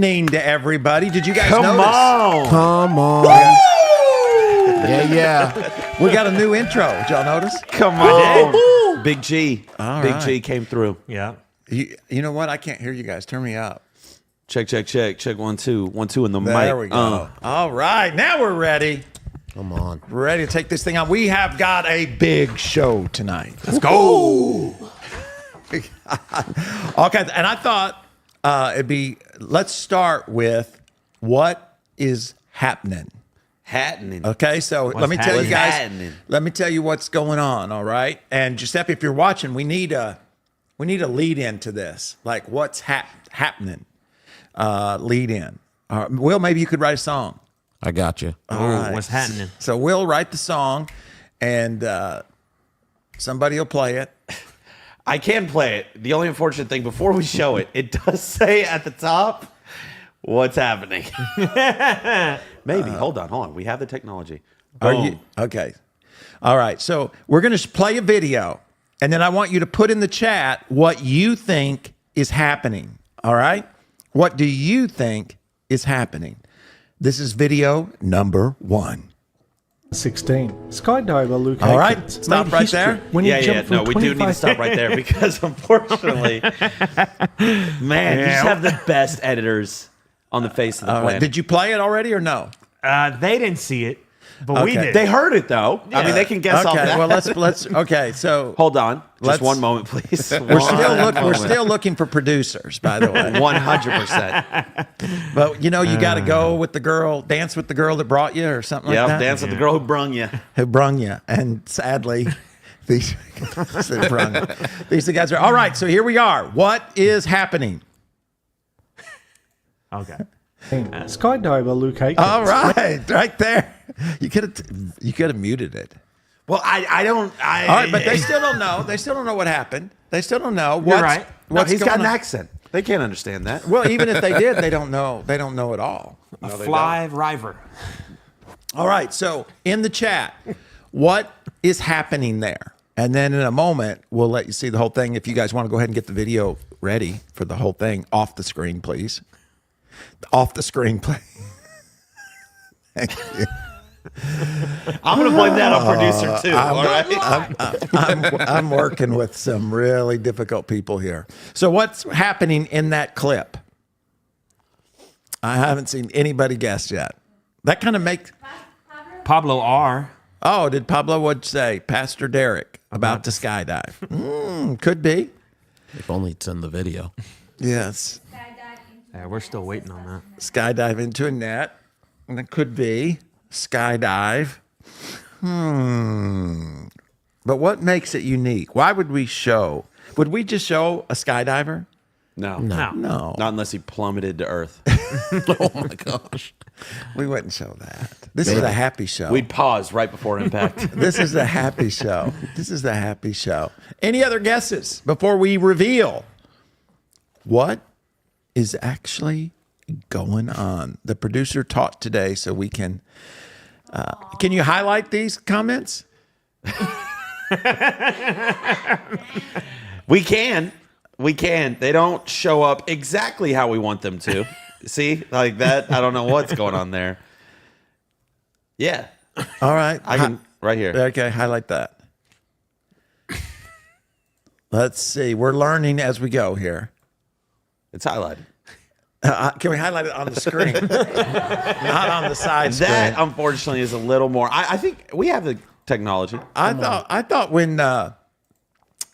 evening to everybody. Did you guys notice? Come on. Yeah. We got a new intro. Did y'all notice? Come on. Big G. All Big right. G came through. Yeah. You know what? I can't hear you guys. Turn me up. Check, check, check. Check 1 2. 1 2 in the mic. There we go. All right. Now we're ready. Come on. We're ready to take this thing on. We have got a big show tonight. Let's go. Okay. And I thought let's start with what is happening. Happening. Okay, so let me tell you guys. happening? Let me tell you what's going on. All right, and Giuseppe, if you're watching, we need a lead in to this. Like what's happening? Lead in. Will, maybe you could write a song. I got you. What's happening? So we'll write the song, and somebody will play it. I can play it. The only unfortunate thing, before we show it, it does say at the top, what's happening. Maybe. Hold on. We have the technology. Are you okay? All right. So we're going to play a video, and then I want you to put in the chat what you think is happening. All right. What do you think is happening? This is video number 1. 16. Skydiver Luke All right, Aikens stop made right history there. When he Yeah. jumped from No, we do need to 25 stop right there because unfortunately, man, you just have the best editors on the face of the All right. planet. Did you play it already or no? They didn't see it, but we Okay. did. They heard it though. I mean, they can guess off Okay. that. Well, let's. Okay. So Hold on. Let's- Just one moment, please. we're still looking for producers, by the way. 100%. But you got to go with the girl, dance with the girl that brought you, or something Yep, like that. dance with the girl who brung you. Who brung you? And sadly, these guys are all right. So here we are. What is happening? Okay. Skydiver Luke Aikens. All right, right there. You could have muted it. Well, I don't. All right, but they still don't know. They still don't know what happened. They still don't know. You're right. No, What's he's got going an on. accent. They can't understand that. Well, even if they did, they don't know. They don't know at all. A fly river. All right. So in the chat, what is happening there? And then in a moment, we'll let you see the whole thing. If you guys want to go ahead and get the video ready for the whole thing, off the screen, please. Off the screen, please. Thank you. I'm going to blame that on producer too. All right. I'm working with some really difficult people here. So what's happening in that clip? I haven't seen anybody guess yet. That kind of makes... Pablo R. Oh, did Pablo would say Pastor Derek about to skydive? Could be. If only it's in the video. Yes. Yeah, we're still waiting on that. Skydive into a net. And it could be skydive. But what makes it unique? Why would we show? Would we just show a skydiver? No. No. No. Not unless he plummeted to earth. Oh my gosh. We wouldn't show that. This is a happy show. We'd pause right before impact. This is the happy show. This is the happy show. Any other guesses before we reveal what is actually going on? The producer taught today, so we can you highlight these comments? We can. They don't show up exactly how we want them to. See? Like that. I don't know what's going on there. Yeah. All right. I can right here. Okay, highlight that. Let's see. We're learning as we go here. It's highlighted. Can we highlight it on the screen? Not on the side screen. That unfortunately is a little more. I think we have the technology. I thought when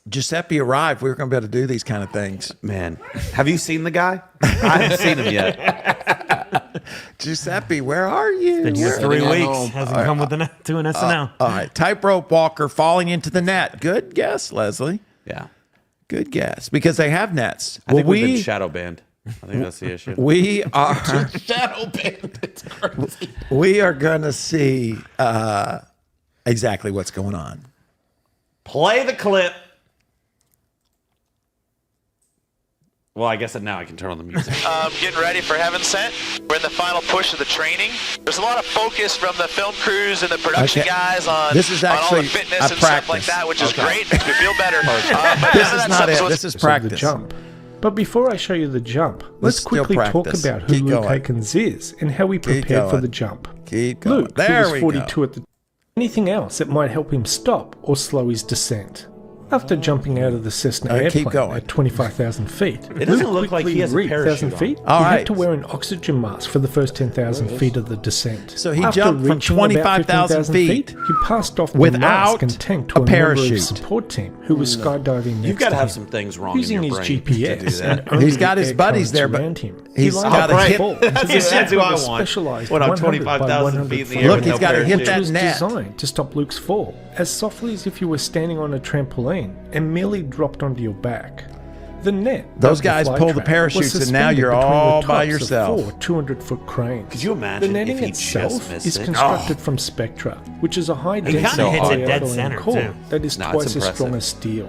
Giuseppe arrived, we were going to be able to do these kind of things. Man, have you seen the guy? I haven't seen him yet. Giuseppe, where are you? Been here Where- 3 I weeks. know. Hasn't come with to an SNL. All right, tightrope walker falling into the net. Good guess, Leslie. Yeah. Good guess, because they have nets. I think we've been shadow banned. I think that's the issue. We are Shadow band. It's crazy. we are going to see exactly what's going on. Play the clip. Well, I guess that now I can turn on the music. Getting ready for Heaven Sent. We're in the final push of the training. There's a lot of focus from the film crews and the production Okay. guys on, This is on all actually the fitness a and stuff like practice. that, which is great. Makes me feel better. But This none of is that not stuff it. was- This is So the practice. jump. But before I show you the jump, let's still quickly talk practice. about who Keep Luke going. Aikens is and how he prepared for going. the jump. Keep going. Luke, There who was we 42 go. at the anything else that might help him stop or slow his descent. After jumping out of the Cessna All right, keep airplane going. at 25,000 feet, It doesn't look like he has a reached parachute 1,000 on. feet. All he right. had to wear an oxygen mask for the first 10,000 feet of the descent. So he After jumped from reaching about 25,000 15,000 feet he passed off the without mask and tank to a a member of parachute. his support team who was skydiving next You've got to to have him. some things wrong Using in his your brain GPS to do that. and only He's got the his air buddies currents there, but around him. he's He lined gotta up hit- full into the That's center who of I a want. specialized When I'm 100 by 25,000 100 feet in the foot air Look, with he's no got to hit parachute. that was net. designed to stop Luke's fall as softly as if you were standing on a trampoline and merely dropped onto your back. The net. Those of guys fly pull the track parachutes was and now suspended you're between the all by tops of yourself. 4 200-foot cranes. Could you imagine The netting if he just itself missed is it? constructed from Spectra, which is a high kinda density hits it dead polyethylene center, core too. that is No, it's twice as impressive. strong as steel.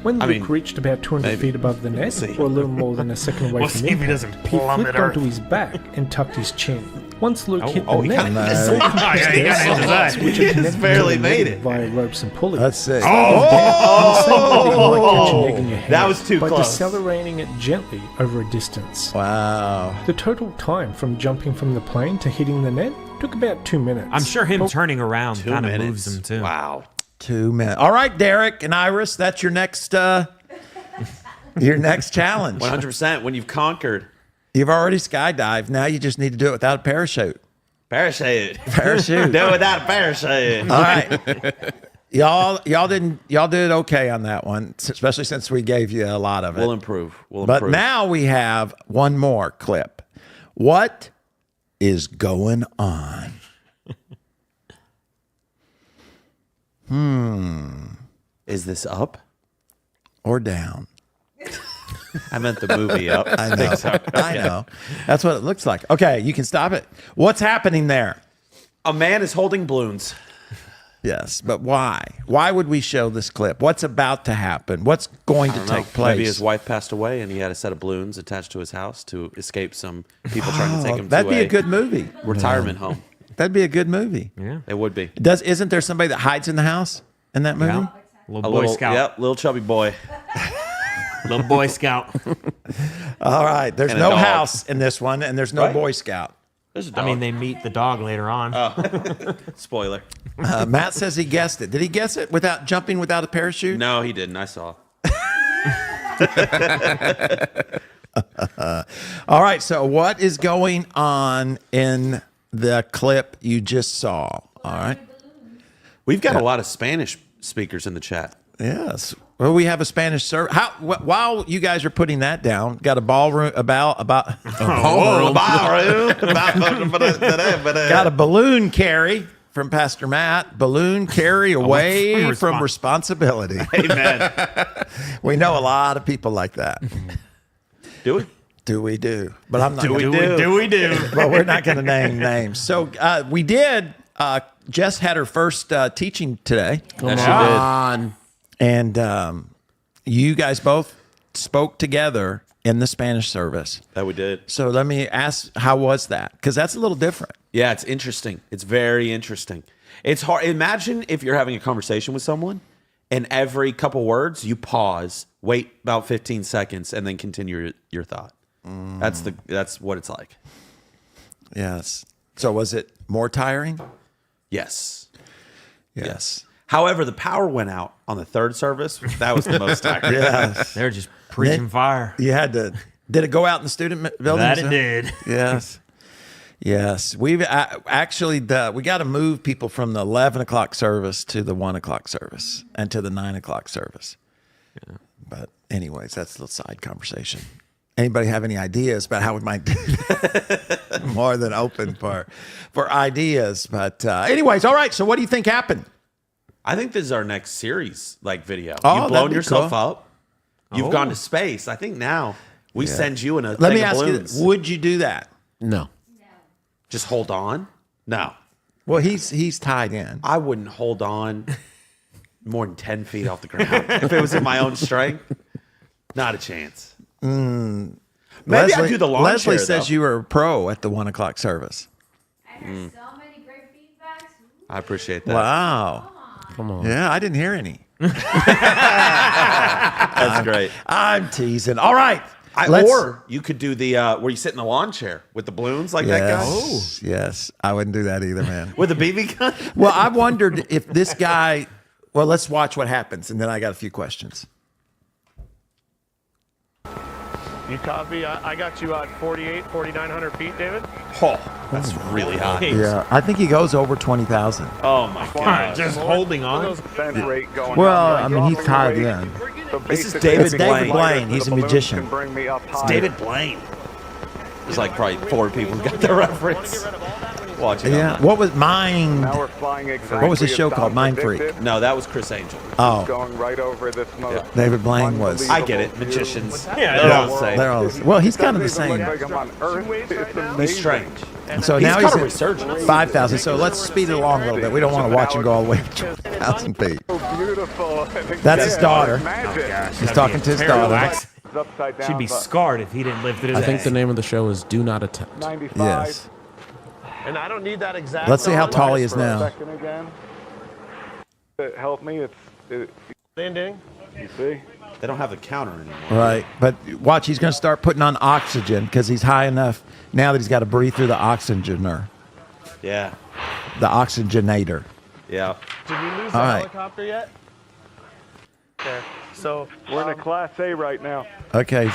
When I Luke mean, reached about 200 maybe. feet above the net, see. or a little more than a second away We'll from see if he impact, doesn't he plummet flipped Earth. onto his back and tucked his chin. Once Luke hit the he net, kinda the missed it. full Oh, yeah, he got hit in the side. which are connected barely to the made net it. via ropes and pulleys. Let's see. That was too by close. decelerating it gently over a distance. Wow. The total time from jumping from the plane to hitting the net took about 2 minutes. I'm sure him turning around 2 kind of minutes. moves him too. Wow. 2 minutes. All right, Derek and Iris, that's your next challenge. 100% when you've conquered. You've already skydived. Now you just need to do it without a parachute. Parachute. Parachute. Do it without a parachute. All right. Y'all did okay on that one, especially since we gave you a lot of it. We'll improve. We'll But improve. now we have one more clip. What is going on? Is this up? Or down? I meant the movie up. I know. I know. That's what it looks like. Okay, you can stop it. What's happening there? A man is holding balloons. Yes, but why? Why would we show this clip? What's about to happen? What's going to take place? Maybe his wife passed away and he had a set of balloons attached to his house to escape some people trying to take him That'd to be a good movie. retirement home. That'd be a good movie. Yeah. It would be. Isn't there somebody that hides in the house in that movie? Yeah. Little A Boy little, Scout. Yep, little chubby boy. Little Boy Scout. All right. There's And a no dog. house in this one, and there's no Right. Boy Scout. There's a I dog. mean, they meet the dog later on. Spoiler. Matt says he guessed it. Did he guess it without jumping without a parachute? No, he didn't. I saw. All right. So what is going on in the clip you just saw? All right. We've got a lot of Spanish speakers in the chat. Yes. Well, we have a Spanish server. While you guys are putting that down, got a ballroom about got a balloon carry from Pastor Matt. Balloon carry away from responsibility. Amen. We know a lot of people like that. Do we? Do we do? But I'm not. Do we gonna, do? we do? But we're not going to name names. So we did. Jess had her first teaching today. Yes, she On. And you guys both spoke together in the Spanish service. did. That we did. So let me ask, how was that? Because that's a little different. Yeah, it's interesting. It's very interesting. It's hard. Imagine if you're having a conversation with someone and every couple words you pause, wait about 15 seconds, and then continue your thought. That's what it's like. Yes. So was it more tiring? Yes. Yes. However, the power went out on the third service. That was the most tiring. Yes. They're just preaching fire. You had to. Did it go out in the student building? That it did. Yes. Yes. We've actually, we got to move people from the 11 o'clock service to the 1 o'clock service and to the 9 o'clock service. Yeah. But anyways, that's a little side conversation. Anybody have any ideas about how we might do that? More than open for ideas. But anyways, all right. So what do you think happened? I think this is our next series, like video. Oh, You've that'd blown be yourself cool. up. You've gone to space. I think now we send you in a Let thing me of ask you balloons. this. Would you do that? No. Just hold on? No. Well, he's tied in. I wouldn't hold on more than 10 feet off the ground. If it was in my own strength, not a chance. Maybe I'd do the lawn Leslie chair, says though. you were a pro at the 1 o'clock service. I heard so many great feedbacks. I appreciate that. Wow. Come on. Yeah, I didn't hear any. That's great. I'm teasing. All right. Or you could do the where you sit in the lawn chair with the balloons like that guy. Yes, I wouldn't do that either, man. With a BB gun? Well, I wondered if this guy. Well, let's watch what happens, and then I got a few questions. You copy? I got you at 4,900 feet, David. Oh, that's really high. Yeah, I think he goes over 20,000. Oh my god. Just holding on. Well, I mean, he's tied in. This is David It's David Blaine. He's a magician. It's David Blaine. There's like probably 4 people who got the reference. Watch it. Yeah. What was Mind? What was his show called? Mind Freak. No, that was Chris Angel. Oh, Going right over this motor. David Blaine was. I get it. Magicians. Yeah, They're all the same. They're all. Well, he's kind of the same. He's strange. So He's now got he's a at resurgence. 5,000. So let's speed it along a little bit. We don't want to watch him go all the way to 20,000 feet. Beautiful. That's his daughter. He's talking to his daughter. She'd be scarred if he didn't live through I that. think the name of the show is Do Not Attempt. 95. Yes. And I don't need that exact. Let's see how number. tall he is For a now. second again. Help me. Ding, ding. You see? They don't have the counter anymore. Right. But watch, he's going to start putting on oxygen because he's high enough now that he's got to breathe through the oxygener, Yeah. the oxygenator. Did Yeah. you lose the All right. helicopter yet? Okay. So We're in a Class A right now. Okay.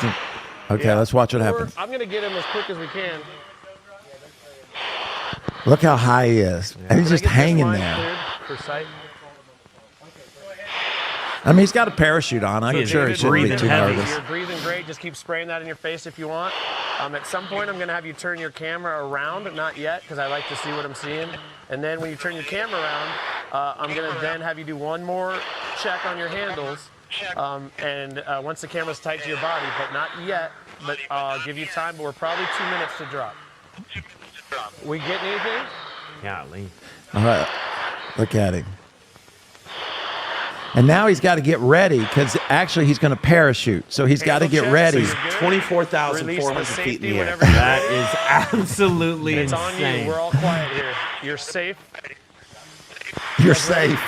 Okay, let's watch what we're- happens. I'm gonna get him as quick as we can. Look how high he is. And he's Can I just get this hanging line there. cleared for sight? I mean, he's got a parachute on. I'm He is sure he David, shouldn't be breathing too heavy. nervous. You're breathing great. Just keep spraying that in your face if you want. At some point, I'm going to have you turn your camera around. Not yet, because I like to see what I'm seeing. And then when you turn your camera around, I'm going to then have you do one more check on your handles. Once the camera's tight to your body, but not yet. But I'll give you time. But we're probably 2 minutes to drop. We getting anything? Golly. All right. Look at him. And now he's got to get ready because actually he's going to parachute. So he's got to Handle get check, ready. so you're good. 24,400 Release the feet in safety the air. whenever you're That ready. is absolutely It's on insane. you. We're all quiet here. You're safe. You're safe.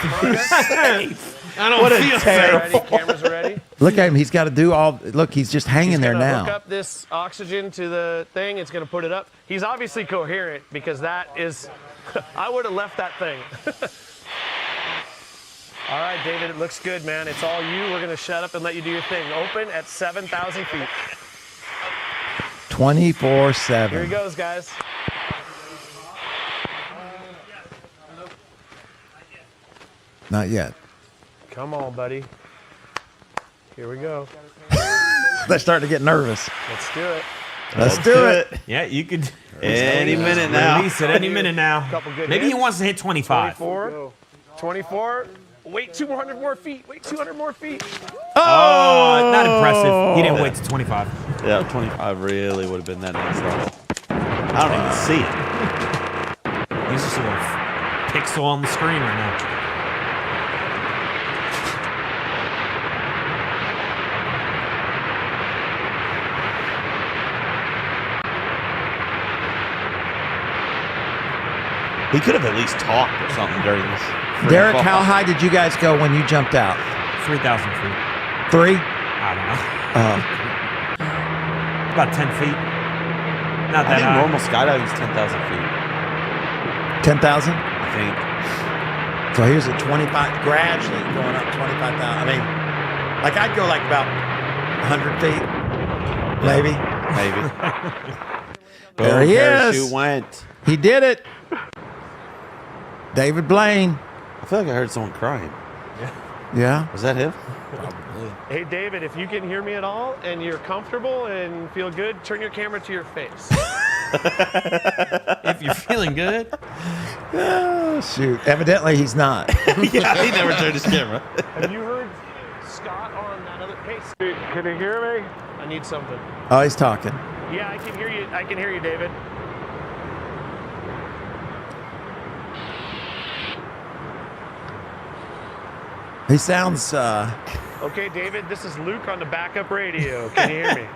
I don't What a feel terrible- Ready? Cameras ready. Look at him. He's got to do all. Look, he's just hanging He's there gonna now. hook up this oxygen to the thing. It's going to put it up. He's obviously coherent because that is. I would have left that thing. All right, David, it looks good, man. It's all you. We're going to shut up and let you do your thing. Open at 7,000 feet. 24/7. Here he goes, guys. Not yet. Come on, buddy. Here we go. They're starting to get nervous. Let's do it. Let's do it. Yeah, you could Any minute now. release it any minute now. Couple good Maybe he hits. wants to hit 25. 24. 24. Wait 200 more feet. Wait 200 more feet. Oh, not impressive. He didn't wait to 25. Yeah, 25 really would have been that next level. I don't even see it. He's just a little pixel on the screen right now. He could have at least talked or something during this. Derek, how high did you guys go when you jumped out? 3,000 feet. 3? I don't know. Oh. About 10 feet. Not I that think high. normal skydiving is 10,000 feet. 10,000? I think. So here's a 25, gradually going up 25,000. I mean, like I'd go like about 100 feet, maybe. Maybe. There he Parachute is. went. He did it. David Blaine. I feel like I heard someone crying. Yeah. Was that him? Hey, David, if you can hear me at all and you're comfortable and feel good, turn your camera to your face. If you're feeling good. Oh, shoot. Evidently, he's not. Yeah, he never turned his camera. Have you heard Scott on that other? Hey, Can you hear me? I need something. Oh, he's talking. Yeah, I can hear you. I can hear you, David. He sounds, Okay, David, this is Luke on the backup radio. Can you hear me?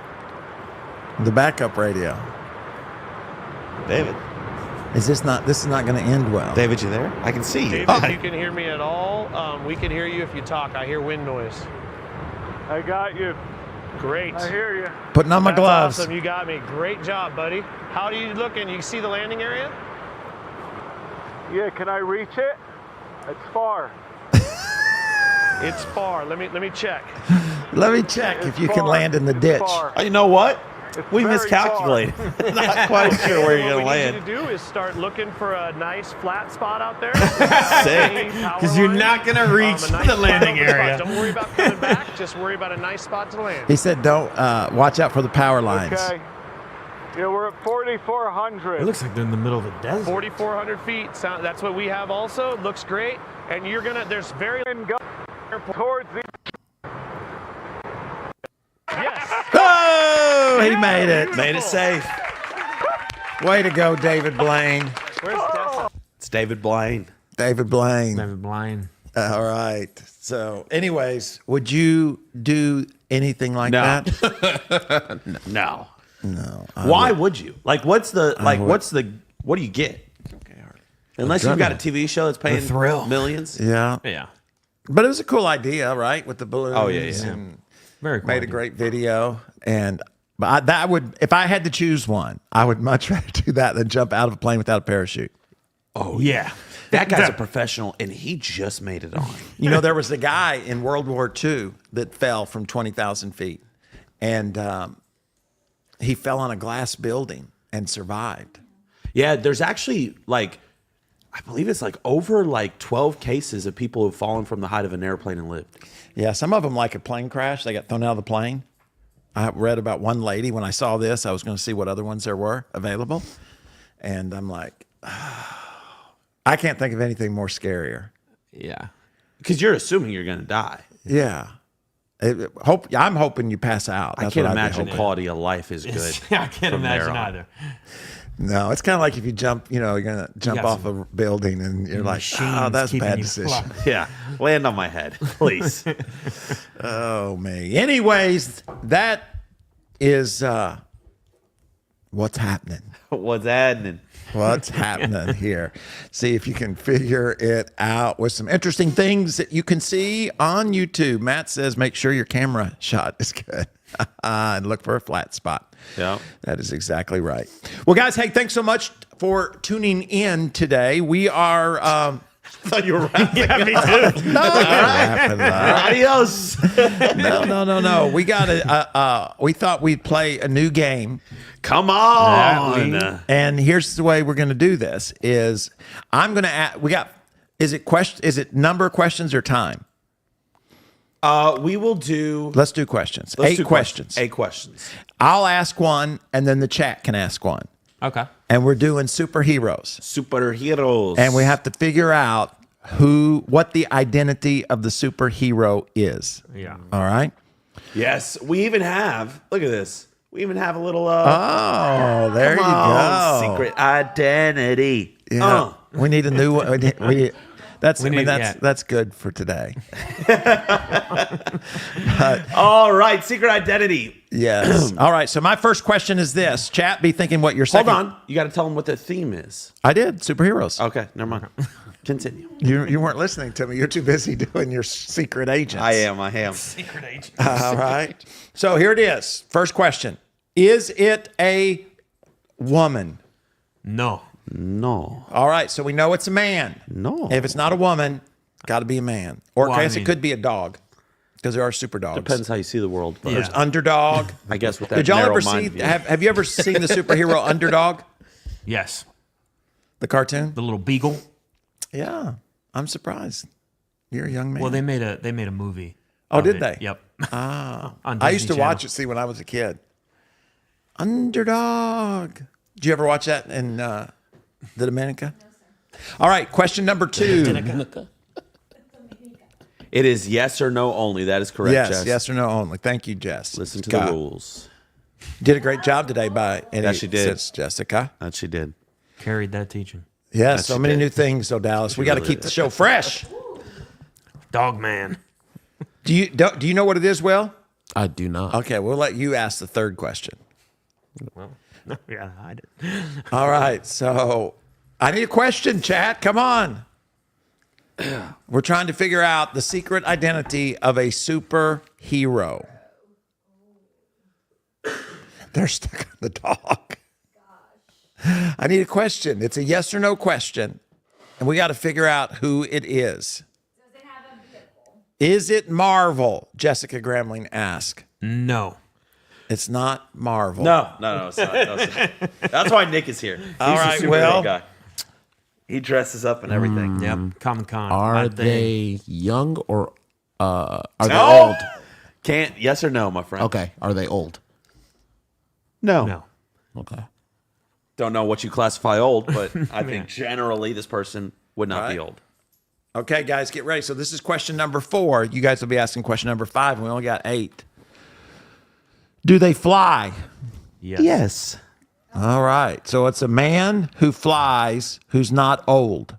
the backup radio. David. This is not going to end well. David, you there? I can see you. David, if you can hear me at all, we can hear you if you talk. I hear wind noise. I got you. Great. I hear you. Putting on my That's gloves. awesome. You got me. Great job, buddy. How are you looking? You see the landing area? Yeah, can I reach it? It's far. It's far. Let me check. Let me check if you can far. land in the It's ditch. far. Oh, you know what? It's We very miscalculated. Not quite sure where you're What gonna we need you land. to do is start looking for a nice flat spot out there. Sick. Because you're not going to reach A nice the flat landing open spot. area. Don't worry about coming back. Just worry about a nice spot to land. He said, "Don't watch out for the power lines." Okay. Yeah, we're at 4,400. It looks like they're in the middle of the desert. 4,400 feet. That's what we have also. Looks great. And you're gonna. There's very. And go towards the. Yes. Oh, he made it. Made it safe. Way to go, David Blaine. Where's Dessa? It's David Blaine. David Blaine. Never blind. All right. So, anyways, would you do anything like No. that? No. No. Why would you? Like, what do you get? Unless you've got a TV show that's paying thrill. millions. Yeah. Yeah. But it was a cool idea, right? With the balloons. Oh, yeah. And Very cool. made a great video. That would, if I had to choose one, I would much rather do that than jump out of a plane without a parachute. Oh, yeah. That guy's a professional, and he just made it on. You know, there was a guy in World War II that fell from 20,000 feet, and he fell on a glass building and survived. Yeah, there's actually I believe it's over 12 cases of people who've fallen from the height of an airplane and lived. Yeah, some of them, like a plane crash, they got thrown out of the plane. I read about one lady. When I saw this, I was going to see what other ones there were available. And I'm like, I can't think of anything more scarier. Yeah. Because you're assuming you're going to die. Yeah. I'm hoping you pass out. I That's can't what I'd be imagine hoping. quality of life is good. I can't from there imagine on. either. No, it's kind of like if you jump, you're going to jump got off some a building and you're like, oh, machines that's a keeping bad you decision. fly. Yeah. Land on my head, please. Oh, me. Anyways, that is what's happening. What's happening? What's happening here? See if you can figure it out with some interesting things that you can see on YouTube. Matt says make sure your camera shot is good and look for a flat spot. Yeah. That is exactly right. Well, guys, hey, thanks so much for tuning in today. We are... I thought you were rapping. Yeah, me too. No, wrapping up. Adios. No. We got we thought we'd play a new game. Come on. And here's the way we're going to do this: is I'm going to ask. Is it number of questions or time? We will do. Let's do questions. Let's 8 do questions. 8 questions. I'll ask one, and then the chat can ask one. Okay. And we're doing superheroes, Superheroes. and we have to figure out what the identity of the superhero is. Yeah. All right. Yes. We even have. Look at this. We even have a little. Oh, there you Come go. on, secret identity. Yeah. We need a new one. Yeah. That's good for today. All right. Secret identity. Yes. All right. So my first question is this. Chat, be thinking what your Hold second. on. You got to tell them what the theme is. I did. Superheroes. Okay. Never mind. Continue. You weren't listening to me. You're too busy doing your secret agents. I am. Secret agent. All right. So here it is. First question. Is it a woman? No. No. All right. So we know it's a man. No. If it's not a woman, got to be a man. Or Well, I I guess it mean- could be a dog because there are super dogs. Depends how you see the world. But There's Underdog. I guess with that Did y'all narrow ever mind see? view. Have you ever seen the superhero Underdog? Yes. The cartoon? The little beagle. Yeah. I'm surprised. You're a young man. Well, they made a movie. Oh, of did it. they? Yep. Ah. On I used to Disney watch Channel. it, see, when I was a kid. Underdog. Did you ever watch that in the Dominica? All right, question number 2. It is yes or no only. That is correct, Yes, Jess. yes or no only. Thank you, Jess. Listen to Scott. the rules. Did a great job today by any Yes, she did. sense, Jessica. That she did. Carried that teaching. Yes, so she many did. new things, so Dallas. We got to really keep the show fresh. Dog man. Do you know what it is, Will? I do not. Okay, we'll let you ask the third question. Well, yeah, I did. All right, so I need a question, chat. Come on. We're trying to figure out the secret identity of a superhero. They're stuck on the dog. I need a question. It's a yes or no question. And we got to figure out who it is. Does it have a vehicle? Is it Marvel? Jessica Gramling asked. No. It's not Marvel. No, it's not. No, it's not. That's why Nick is here. He's All a right, superhero well. guy. He dresses up and everything. Yep. Comic Con. Are they young or are they No! old? Can't. Yes or no, my friend. Okay. Are they old? No. No. Okay. Don't know what you classify old, but I think generally this person would not be Right. old. Okay, guys, get ready. So this is question number 4. You guys will be asking question number 5, and we only got 8. Do they fly? Yes. All right. So it's a man who flies who's not old.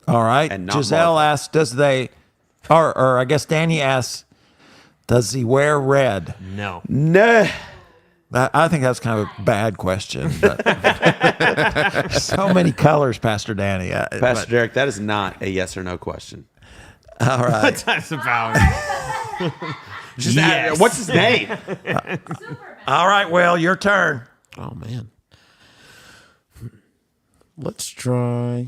All right. And not Giselle Marvel. asks, does they, or I guess Danny asks, does he wear red? No. No. I think that's kind of a bad question. But so many colors, Pastor Danny. Pastor Derek, that is not a yes or no question. All right. That's about Just Yes. what's his name? Superman. All right. Well, your turn. Oh man. Let's try.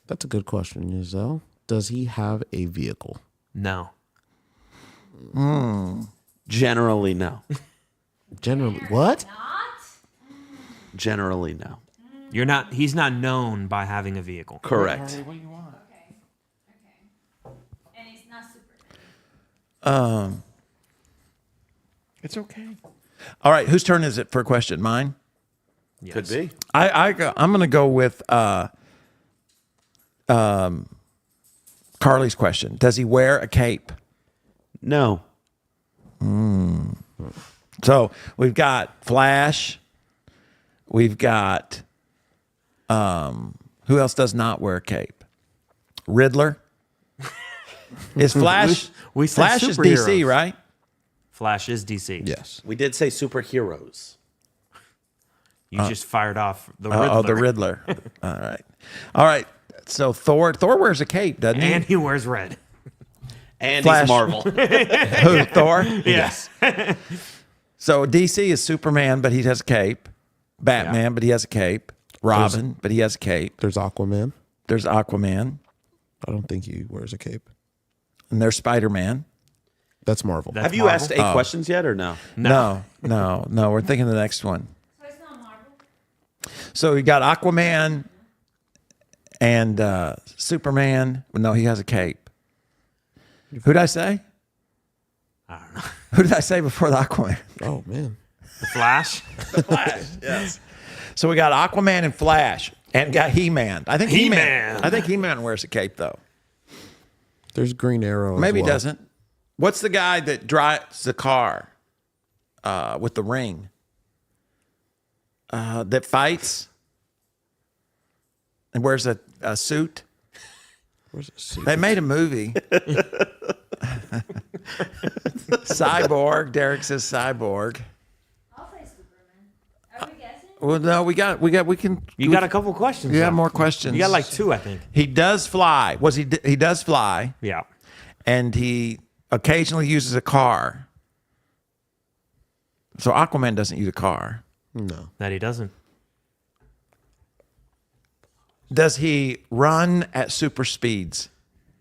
That's a good question, Giselle. Does he have a vehicle? No. Generally, no. Generally, what? Not? Generally, no. He's not known by having a vehicle. Correct. Okay. And it's not Superman. It's okay. All right. Whose turn is it for a question? Mine? Yes. Could be. I'm going to go with Carly's question. Does he wear a cape? No. So we've got Flash. We've got who else does not wear a cape? Riddler. Is Flash? We said Flash is DC, superheroes. right? Flash is DC. Yes. We did say superheroes. You just fired off the Riddler. Oh, the Riddler. All right. So Thor wears a cape, doesn't he? And he wears red. And Flash. he's Marvel. Who? Thor? Yes. So DC is Superman, but he has a cape. Batman, but he has a cape. Robin, but he has a cape. There's Aquaman. There's Aquaman, I don't think he wears a cape. and there's Spider-Man. That's Marvel. That's Have you Marvel? asked 8 questions yet or no? No. We're thinking the next one. So it's not Marvel? So we got Aquaman and Superman. No, he has a cape. Who did I say? I don't know. Who did I say before the Aquaman? Oh man. The Flash. Flash. Yes. So we got Aquaman and Flash, and got He-Man. I think He-Man. I think He-Man wears a cape though. There's Green Arrow. as Maybe he well. doesn't. What's the guy that drives the car with the ring? That fights and wears a suit. Where's the suit? They made a movie. Cyborg. Derek says Cyborg. I'll say Superman. Are we guessing? Well, no, we can. You got a couple questions. You have though. more questions. You got like 2, I think. He does fly. He does fly, Yeah. and he occasionally uses a car. So Aquaman doesn't use a car. No. That he doesn't. Does he run at super speeds?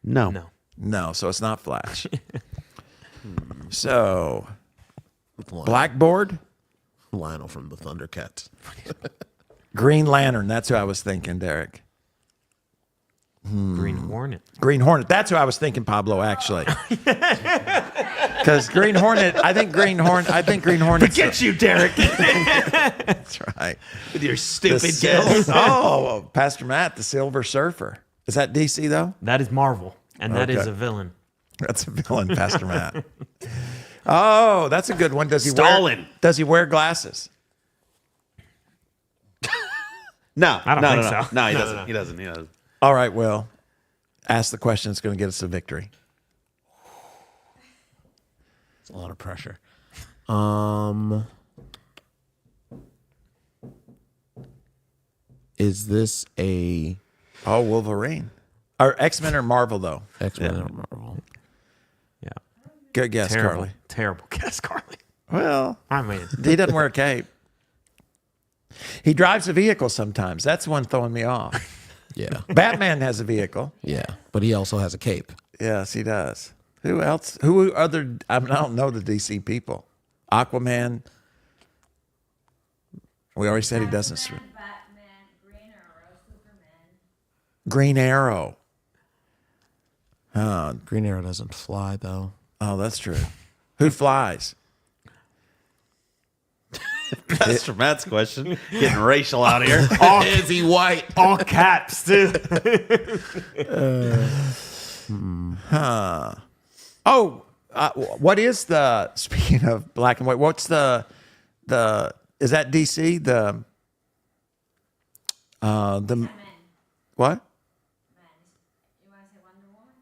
No. No. No, so it's not Flash. So Blackboard, Lionel from the Thundercats. Green Lantern. That's who I was thinking, Derek. Green Hornet. Green Hornet. That's who I was thinking, Pablo. Actually, because Green Hornet. I think Green Hornet. Get you, Derek, That's right. with your The stupid Sil- guess. Oh, Pastor Matt, the Silver Surfer. Is that DC though? That is Marvel. And that is Okay. a villain. That's a villain, Pastor Matt. Oh, that's a good one. Does he Stalin. Does he wear glasses? No, I don't no, think no, no. so. No, he No, doesn't. no. He doesn't. He doesn't. All right. Well, ask the question. It's going to get us a victory. It's a lot of pressure. Is this a Oh, Wolverine. Or X-Men or Marvel though? X-Men or Marvel? Yeah. Good guess, Terrible. Carly. Terrible guess, Carly. Well, I mean, he doesn't wear a cape. He drives a vehicle sometimes. That's the one throwing me off. Yeah. Batman has a vehicle. Yeah. But he also has a cape. Yes, he does. Who else? Who other? I don't know the DC people. Aquaman. We already said he doesn't swim. Batman, Green Arrow, Superman. Green Arrow. Green Arrow doesn't fly, though. Oh, that's true. Who flies? Pastor Matt's question. Getting racial out here. Is he white? all caps too. Oh, what is the? Speaking of black and white, what's the? Is that DC? The what? You want to say Wonder Woman?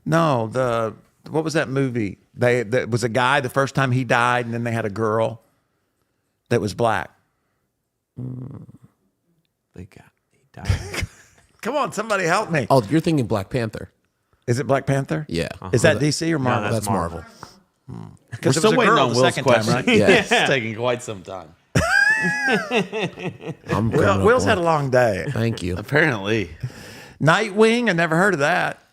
No, what was that movie? That was a guy the first time he died, and then they had a girl that was black. He died. Come on, somebody help me. Oh, you're thinking Black Panther. Is it Black Panther? Yeah. Is that DC or Marvel? That's Marvel. We're Because it still was a waiting girl on the Will's second question. time, right? Yeah. It's taking quite some time. I'm coming up Will's on- had a long day. Thank you. Apparently. Nightwing, I never heard of that.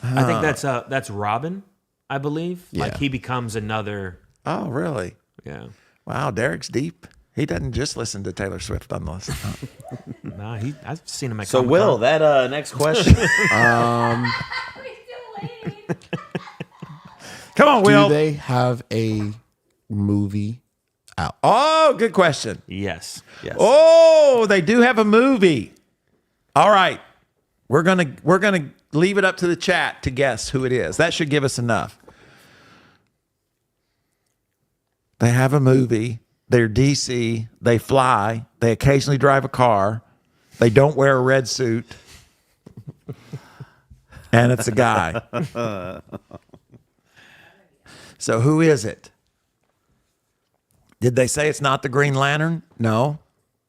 I think that's Robin, I believe. Like Yeah. he becomes another. Oh, really? Yeah. Wow, Derek's deep. He doesn't just listen to Taylor Swift on the listen. Nah, I've seen him at So, Comic-Con. Will, that next question. We're still waiting. Come on, Do Will. they have a movie out? Oh, good question. Yes. Yes. Oh, they do have a movie. All right. We're gonna leave it up to the chat to guess who it is. That should give us enough. They have a movie. They're DC. They fly. They occasionally drive a car. They don't wear a red suit. And it's a guy. So who is it? Did they say it's not the Green Lantern? No,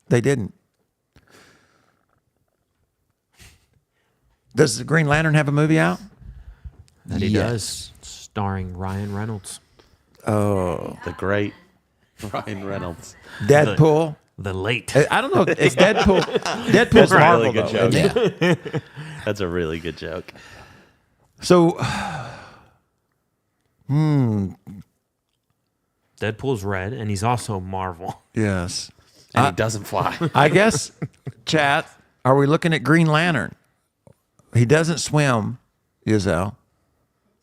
they didn't. Does the Green Lantern have a movie out? That he does, starring Ryan Reynolds. The great Ryan Reynolds. Deadpool? The late. I don't know. Is Deadpool? Deadpool's That's a Marvel, really good though, joke. isn't it? That's a really good joke. So, Deadpool's red, and he's also Marvel. yes. And he doesn't fly. I guess, chat, are we looking at Green Lantern? He doesn't swim, Giselle.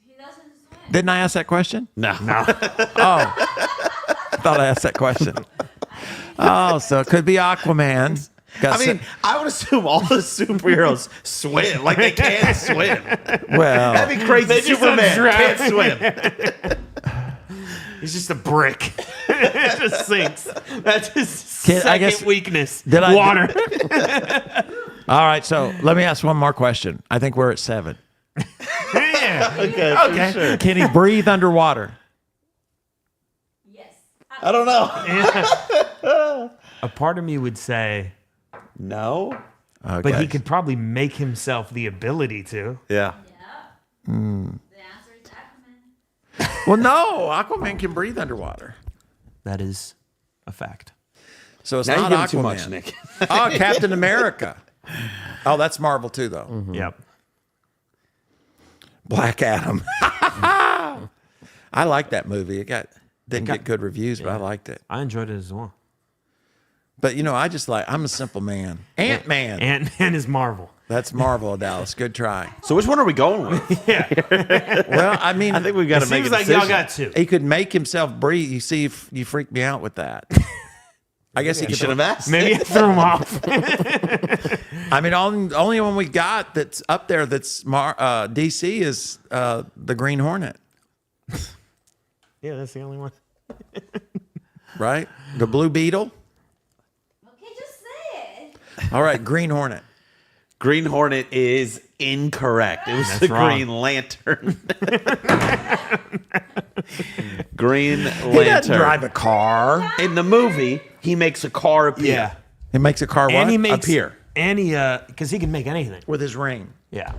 He doesn't swim. Didn't I ask that question? No. I thought I asked that question. Oh, so it could be Aquaman. I mean, I would assume all the superheroes swim. Like, they can't swim. well, That'd be crazy. Superman can't swim. He's just a brick. It just sinks. That's his second I guess- weakness. Did I- Water. all right. So let me ask one more question. I think we're at 7. Yeah. Okay. Sure. Can he breathe underwater? Yes. I don't know. A part of me would say, No. Okay. but he could probably make himself the ability to. Yeah. The answer is Aquaman. Well, no. Aquaman can breathe underwater. That is a fact. So it's Now you're not giving Aquaman. too much, Nick. Oh, Captain America. Oh, that's Marvel too, though. Yep. Black Adam. I like that movie. It didn't get good reviews, but I liked it. I enjoyed it as well. But I'm a simple man. Ant-Man. Ant-Man is Marvel. That's Marvel, Dallas. Good try. So which one are we going with? Well, I mean, I think we've got to make a Seems like decision. y'all got two. he could make himself breathe. You see, if you freaked me out with that. I guess he You could. should have asked. Maybe I threw him off. I mean, only one we got that's up there that's DC is the Green Hornet, Yeah, that's the only one. right? The Blue Beetle. Okay, just say it. All right, Green Hornet. Green Hornet is incorrect. It was That's the wrong. Green Lantern. Green He doesn't Lantern. drive a car. In the movie, he makes a car appear. Yeah. He makes a car And he makes appear And he, because he can make anything. with his ring. Yeah.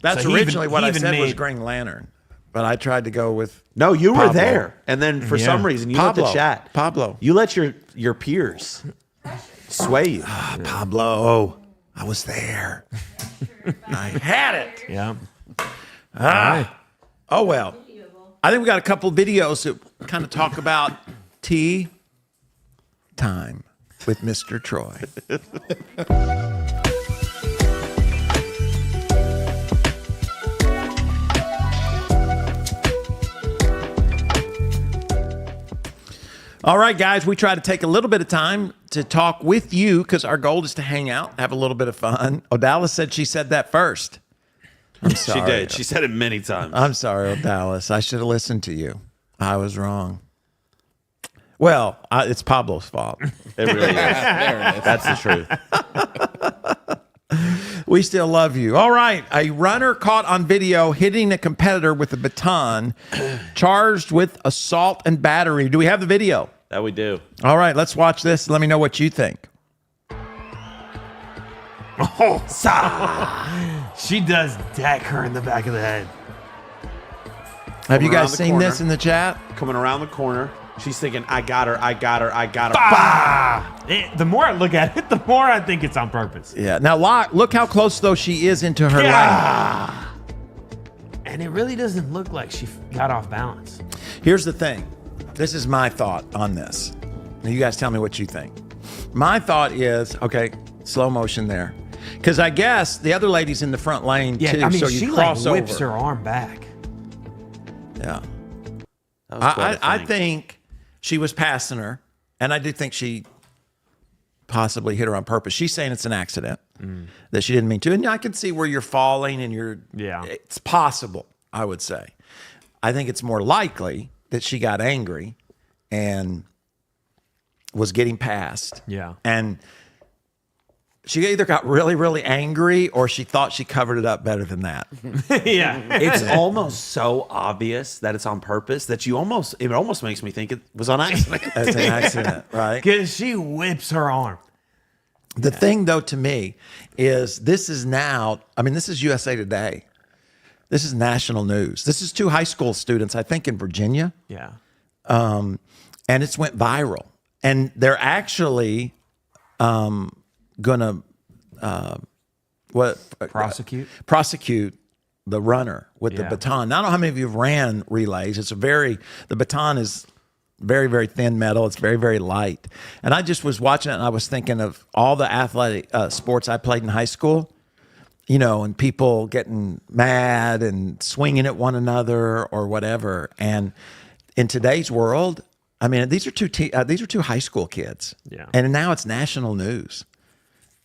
That's So he originally even- what he I even said was made- Green Lantern. but I tried to go with No, you were Pablo. there, and then for some reason you let the chat. Pablo. You let your peers sway you. Pablo. I was there. I had it. Yeah. Oh, well. I think we got a couple videos that kind of talk about tea time with Mr. Troy. All right, guys, we try to take a little bit of time to talk with you because our goal is to hang out, have a little bit of fun. Odalis said she said that first. I'm sorry. She did. She said it many times. I'm sorry, Odalis. I should have listened to you. I was wrong. Well, it's Pablo's fault. It really is. That's the truth. We still love you. All right. A runner caught on video hitting a competitor with a baton, charged with assault and battery. Do we have the video? That we do. All right. Let's watch this. Let me know what you think. She does deck her in the back of the head. Have you around guys the seen corner. this in the chat? Coming around the corner, she's thinking, I got her, I got her, I got her. The more I look at it, the more I think it's on purpose. Yeah. Now, look how close, though, she is into her lane. And it really doesn't look like she got off balance. Here's the thing. This is my thought on this. Now, you guys tell me what you think. My thought is, okay, slow motion there. Because I guess the other lady's in the front lane, Yeah, too, I mean, so she you like cross whips over. her arm back. Yeah. That was quite a I thing. think she was passing her, and I do think she possibly hit her on purpose. She's saying it's an accident, that she didn't mean to. And I can see where you're falling and it's possible, I would say. I think it's more likely that she got angry and was getting past. Yeah. And she either got really, really angry or she thought she covered it up better than that. Yeah. It's almost so obvious that it's on purpose that it almost makes me think it was on accident. It's an accident, right? Because she whips her arm. The thing, though, to me is this is USA Today. This is national news. This is 2 high school students, I think, in Virginia. Yeah. And it's went viral. And they're actually going to prosecute the runner with the baton. Now, I don't know how many of you have ran relays. The baton is very, very thin metal. It's very, very light. And I just was watching it and I was thinking of all the athletic sports I played in high school, and people getting mad and swinging at one another or whatever. And in today's world, I mean, these are two high school kids. Yeah. And now it's national news.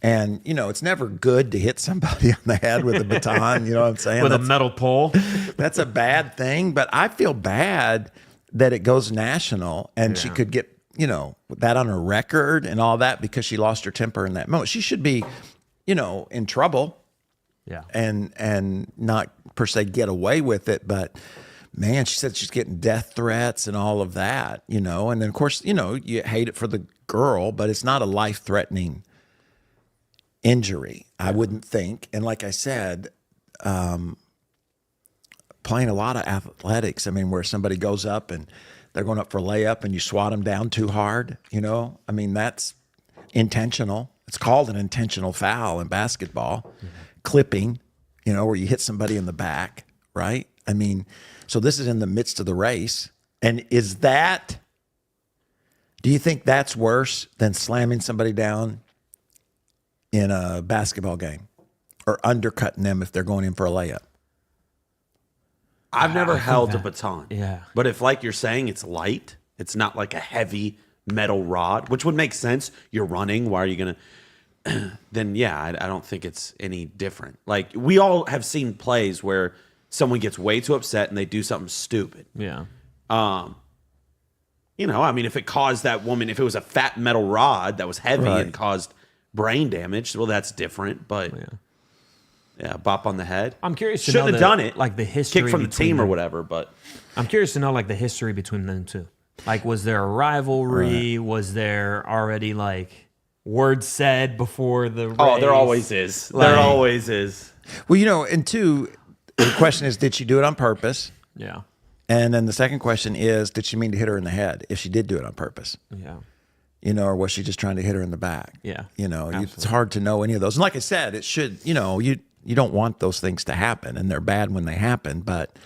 And, it's never good to hit somebody on the head with a baton. You know what I'm saying? With a metal pole. That's a bad thing. But I feel bad that it goes national and she could get, that on her record and all that because she lost her temper in that moment. She should be, in trouble. Yeah. And not per se get away with it. But man, she said she's getting death threats and all of that, and then of course, you hate it for the girl, but it's not a life-threatening injury, I wouldn't think. And like I said, playing a lot of athletics, I mean, where somebody goes up and they're going up for a layup and you swat them down too hard, I mean, that's intentional. It's called an intentional foul in basketball. Clipping, where you hit somebody in the back, right? I mean, so this is in the midst of the race. And do you think that's worse than slamming somebody down in a basketball game or undercutting them if they're going in for a layup? I've never held a baton. Yeah. But if, like you're saying, it's light, it's not like a heavy metal rod, which would make sense. You're running. Why are you going to? Then, yeah, I don't think it's any different. Like, we all have seen plays where someone gets way too upset and they do something stupid. Yeah. I mean, if it caused that woman, if it was a fat metal rod that was heavy and caused brain damage, well, that's different. But yeah, bop on the head. I'm curious to Shouldn't know have done it. Like the history kick from the between team or them. whatever. But I'm curious to know like the history between them two. Like, was there a rivalry? Was there already like words said before the race? oh, there always is. There always is. Well, and two, the question is, did she do it on purpose? Yeah. And then the second question is, did she mean to hit her in the head if she did do it on purpose? Yeah. You know, or was she just trying to hit her in the back? Yeah, You know, it's hard to know any of those. And like I said, it should, you know, you don't want those things to happen, and they're bad when they happen, but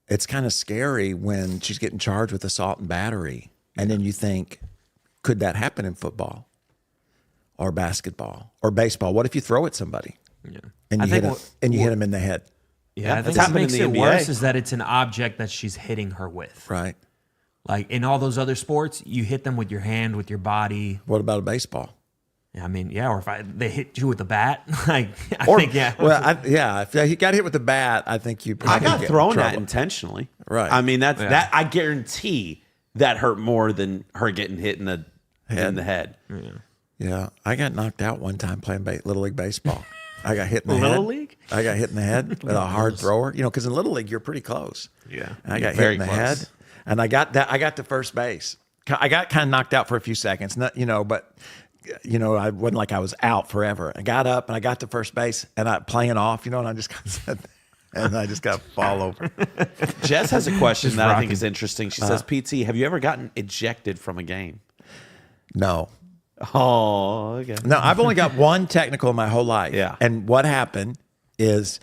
it's kind of scary when she's getting charged with assault and battery. And then you think, could that happen in football or basketball or baseball? What if you throw at somebody and you hit them in the head? Yeah, I think happened what makes in the it NBA. worse is that it's an object that she's hitting her with. Right. Like in all those other sports, you hit them with your hand, with your body. What about a baseball? I mean, yeah, or if they hit you with a bat, like I think, yeah. Well, if you got hit with a bat, I think you I probably got get thrown in at trouble. intentionally. Right. I mean, that I guarantee that hurt more than her getting hit in the head. Yeah, I got knocked out one time playing Little League baseball. I got hit in the head. Little League? I got hit in the head with a hard thrower. You know, because in Little League you're pretty close. Yeah. And I got hit very in the close. head, and I got to first base. I got kind of knocked out for a few seconds, but I wasn't like I was out forever. I got up and I got to first base, and I playing off, and I just got said, and I just got fall over. Jess has a question that I think rocking. is interesting. She says, PT, have you ever gotten ejected from a game? No. Oh, okay. No, I've only got one technical in my whole life. Yeah. And what happened is,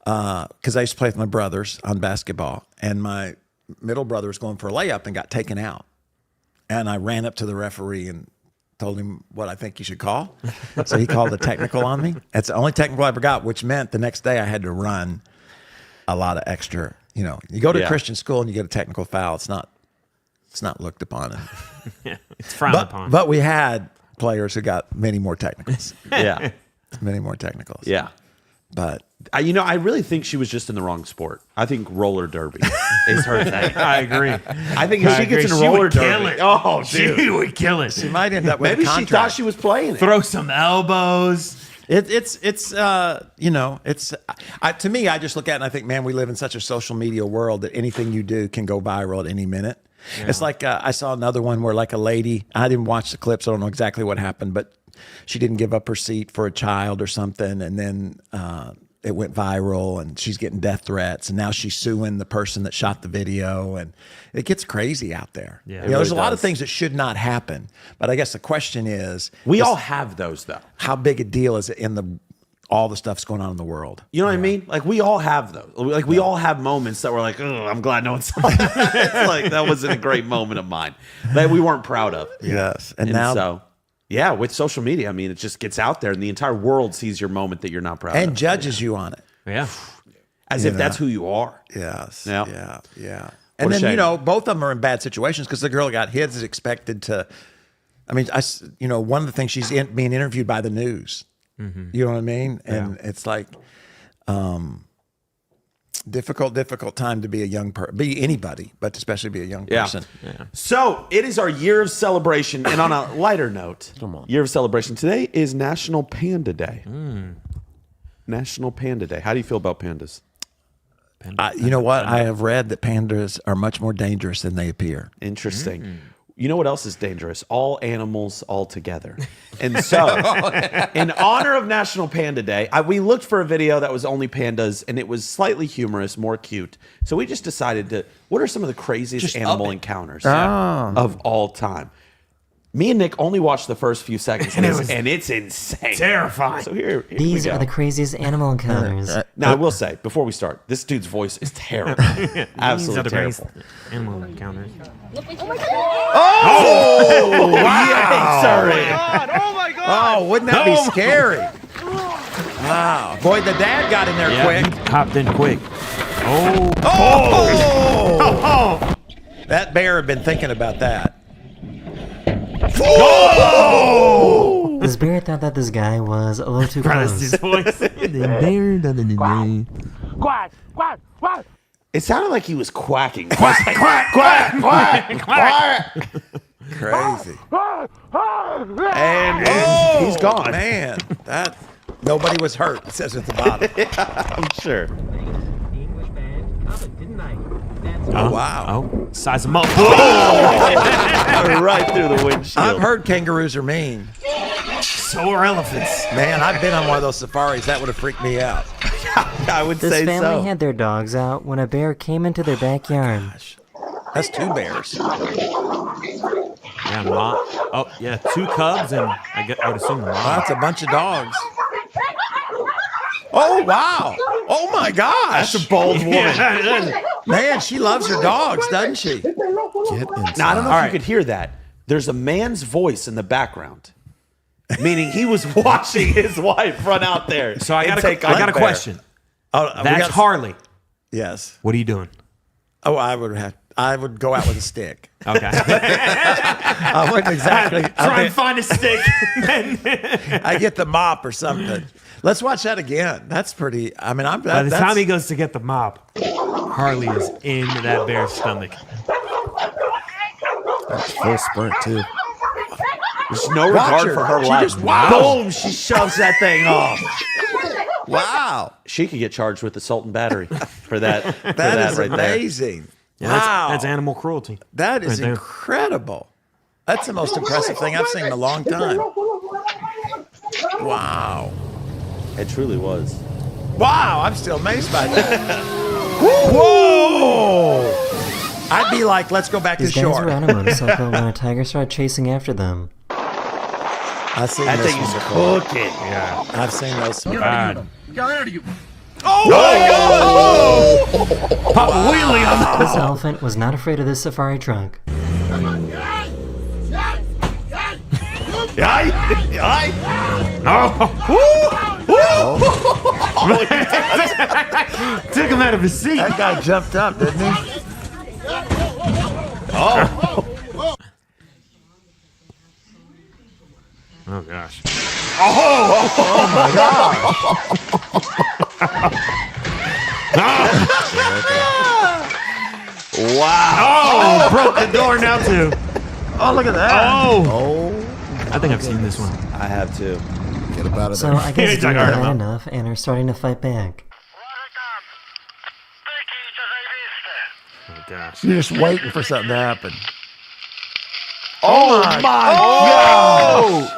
because I used to play with my brothers on basketball, and my middle brother was going for a layup and got taken out. And I ran up to the referee and told him what I think he should call. So he called a technical on me. That's the only technical I ever got, which meant the next day I had to run a lot of extra. You know, you go to a Christian school and you get a technical foul. It's not looked upon. Yeah, it's frowned upon. But we had players who got many more technicals. Yeah. Many more technicals. Yeah. But I really think she was just in the wrong sport. I think roller derby is her thing. I agree. I think if she gets in She roller would kill derby, it. oh, dude. She would kill it. she might end up with Maybe a she contract. thought she was playing it. Throw some elbows. To me, I just look at it and I think, man, we live in such a social media world that anything you do can go viral at any minute. Yeah. It's like I saw another one where like a lady, I didn't watch the clips, so I don't know exactly what happened, but she didn't give up her seat for a child or something, and then it went viral, and she's getting death threats, and now she's suing the person that shot the video, and it gets crazy out there. Yeah, you know, there's a really lot of does. things that should not happen, but I guess the question is, We all have those, though. how big a deal is it in all the stuff's going on in the world? You know what I mean? Like, we all have those. Like, we all have moments that we're like, oh, I'm glad no one saw that. It's like, that wasn't a great moment of mine that we weren't proud of. Yes. And now, so, yeah, with social media, I mean, it just gets out there and the entire world sees your moment that you're not proud and of. judges you on it. Yeah. As if that's who you are. Yes. Yeah. Yeah. What And a then, shame. you know, both of them are in bad situations because the girl that got hit is expected to, I mean, one of the things she's being interviewed by the news. Mm-hmm. You know what I mean? And it's like, difficult time to be a young person, be anybody, but especially be a young person. Yeah. So it is our year of celebration. And on a lighter note, year of celebration. Today is National Panda Day. National Panda Day. How do you feel about pandas? You know what? I have read that pandas are much more dangerous than they appear. Interesting. You know what else is dangerous? All animals all together. And so, in honor of National Panda Day, we looked for a video that was only pandas, and it was slightly humorous, more cute. So we just decided what are some of the craziest Just animal up it. encounters of all time? Me and Nick only watched the first few seconds of this, and it's insane. Terrifying. So here we These go. are the craziest animal encounters. Now, I will say, before we start, this dude's voice is terrible. Absolutely terrible. Animal encounters. Oh, wow. Sorry. Oh my God! Oh, wouldn't that be scary? Wow. Boy, the dad got in there quick. He hopped in quick. Oh! That bear had been thinking about that. Oh! This bear thought that this guy was a little too Pressed his close. voice. Quack! Quack! Quack! It sounded like he was quacking. Quack, quack, quack, quack, quack. Crazy. And he's gone. Man, that nobody was hurt. It says at the bottom. I'm sure. Oh, wow. Oh, size him up. Right through the windshield. I've heard kangaroos are mean. So are elephants. Man, I've been on one of those safaris. That would have freaked me out. I would This say family so. had their dogs out when a bear came into their backyard. That's 2 bears. Yeah, mom. Oh, yeah, 2 cubs and I would assume the mom. That's a bunch of dogs. Oh, wow. Oh, my gosh. That's a bold woman. Yeah. Man, she loves her dogs, doesn't she? Get inside. Now, I don't know All if right. you could hear that. There's a man's voice in the background, meaning he was watching his wife run out there. So I and got take a on bear. question. Oh, we That's got- Harley. Yes. What are you doing? Oh, I would go out with a stick. Okay. I wouldn't exactly. Try and find a stick. I get the mop or something. Let's watch that again. That's pretty. I mean, By the time he goes to get the mop, Harley is in that bear's stomach. Full sprint too. There's no Watch regard her. for her She life. just- wow. Boom! She shoves that thing off. Wow, She could get charged with assault and battery for that. that is right amazing. Yeah, Wow, that's animal cruelty. that is right there. incredible. That's the most impressive thing I've seen in a long time. Wow. There. It truly was. Wow, I'm still amazed by that. Whoa! I'd be like, let's go back to These guys shore. were on a motorcycle when a tiger started chasing after them. I've seen That this thing one is before. cooking. Yeah. I've seen those. God. Pop a wheelie on the. This elephant was not afraid of this safari trunk. Took him out of his seat. That guy jumped up, didn't he? Oh, gosh. Wow. Oh, broke the door now, too. Oh, look at that. Oh. I think I've seen this one. I have too. Get up out of So there. I guess He's deer like, have "Alright, had Mom." enough and are starting to fight back. Oh, gosh. You're just waiting for something to happen. Oh my God.